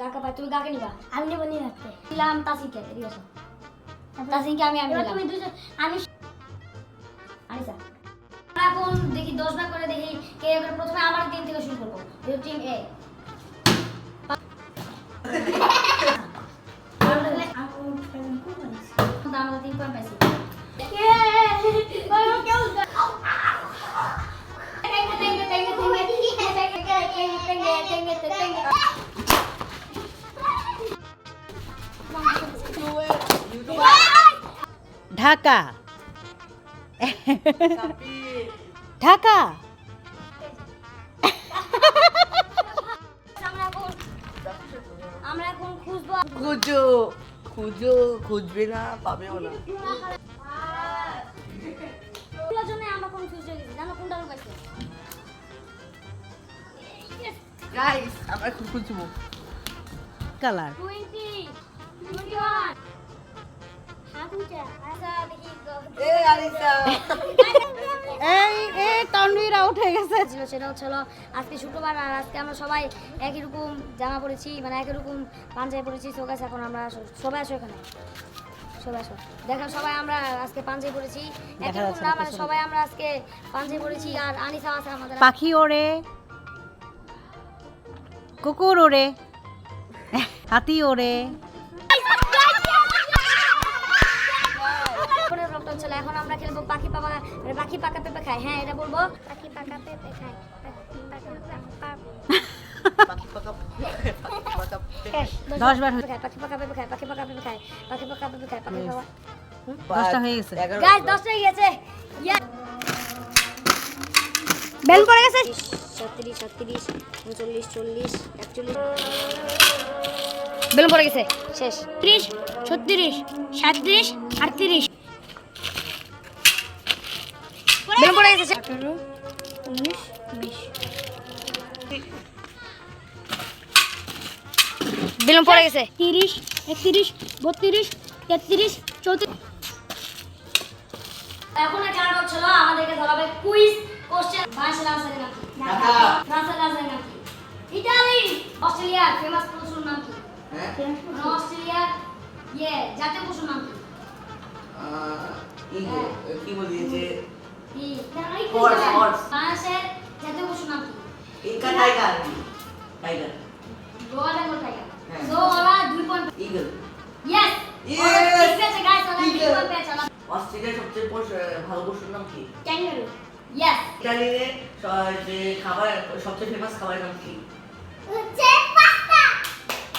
কাকা ভাই তুমি কাকে নিবা? আমি নেব নিয়ে রাখতে দিলাম তাসিকে, ঠিক আছে তাসিকে আমি এবার নিলাম। তুমি দুজন আমি আনিসা এখন দেখি 10 ভাগ করে দেখি কে এবার প্রথমে আমার টিম থেকে শুরু করব। টিম এ আমরা 3 পয়েন্ট পাইছি। ঢাকা ঢাকা আমরা এখন খুঁজবো। খুঁজো খুঁজো, খুঁজবে না পাবেও না। এগুলোর জন্য আমরা কনফিউজ হয়ে গেছি, জানো কোনটা পাইছে? গাইস আমরা খুঁজবো কালার 20 21 হাতুটা আচ্ছা দেখি এ আলিসা এই তানভীর আউট হয়ে গেছে। সেটা হচ্ছিল আজকে শুক্রবার আর আজকে আমরা সবাই একই রকম জামা পরেছি, মানে একই রকম পাঞ্জাবি পরেছি। তো গাইস এখন আমরা সবাই আসো এখানে, সবাই আসো দেখেন সবাই আমরা আজকে পাঞ্জাবি পরেছি একই রকম না, মানে সবাই আমরা আজকে পাঞ্জাবি পরেছি। আর আনিসা আছে আমাদের, পাখি ওড়ে, কুকুর ওড়ে, হাতি ওড়ে। এখন আমরা খেলবো পাখি পাকা, পাখি পাকা পেঁপে খায়। হ্যাঁ এটা বলবো, পাখি পাকা পেঁপে খায় পাখি পাকা 10 বার খায় পাখি পাকা পেঁপে খায়, পাখি পাকা পেঁপে খায়, পাখি পাকা পেঁপে খায়, পাখি পাকা। 10টা হয়ে গেছে। গাইস 10টা হয়ে গেছে। বেল পড়ে গেছে। 36 37 39 40 41 বেল পড়ে গেছে, শেষ। 30 36 37 38 বেল পড়ে গেছে, 18 19 20 বেল পড়ে গেছে। 30 31 32 33 34 এখন একটা কাজ হচ্ছিল, আমাদেরকে ধরাবে কুইজ কোশ্চেন। ফ্রান্সের রাজধানী নাম কি? ঢাকা। ফ্রান্সের রাজধানী নাম কি? ইতালি। অস্ট্রেলিয়ার ফেমাস পশুর নাম কি? হ্যাঁ অস্ট্রেলিয়ার জাতীয় পশুর নাম কি? কি বলি যে কি? Horse, horse. ফ্রান্সের জাতীয় পশুর নাম কি? ইকা টাইগার টাইগার গোয়া বেঙ্গল টাইগার। হ্যাঁ। সো ওরা 2 পয়েন্ট। Eagle yes. Yes! ঠিক আছে গাইস, ওরা 2 Eagle. পয়েন্ট পেয়েছে। অস্ট্রেলিয়ার সবচেয়ে ভালো পশুর নাম কি? Kangaroo yes. ইতালিতে যে খাবার সবচেয়ে ফেমাস খাবারের নাম কি? হচ্ছে pasta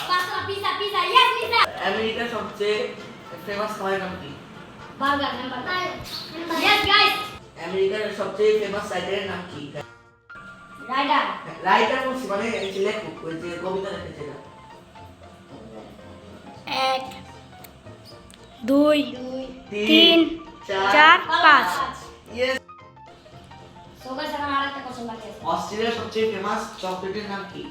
pasta, pizza, pizza. Yes, pizza. আমেরিকার সবচেয়ে ফেমাস খাবারের নাম কি? Burger, hamburger. Yes guys. আমেরিকার সবচেয়ে ফেমাস রাইটারের নাম কি? রাইডার। রাইটার বলছি মানে এই যে লেখক, ওই যে কবিতা লিখেছে না। 1 2 তিন, 4 5 Yes! সো গাইস এখন আরেকটা কোশ্চেন বাকি আছে। অস্ট্রেলিয়ার সবচেয়ে ফেমাস চকলেটের নাম কি?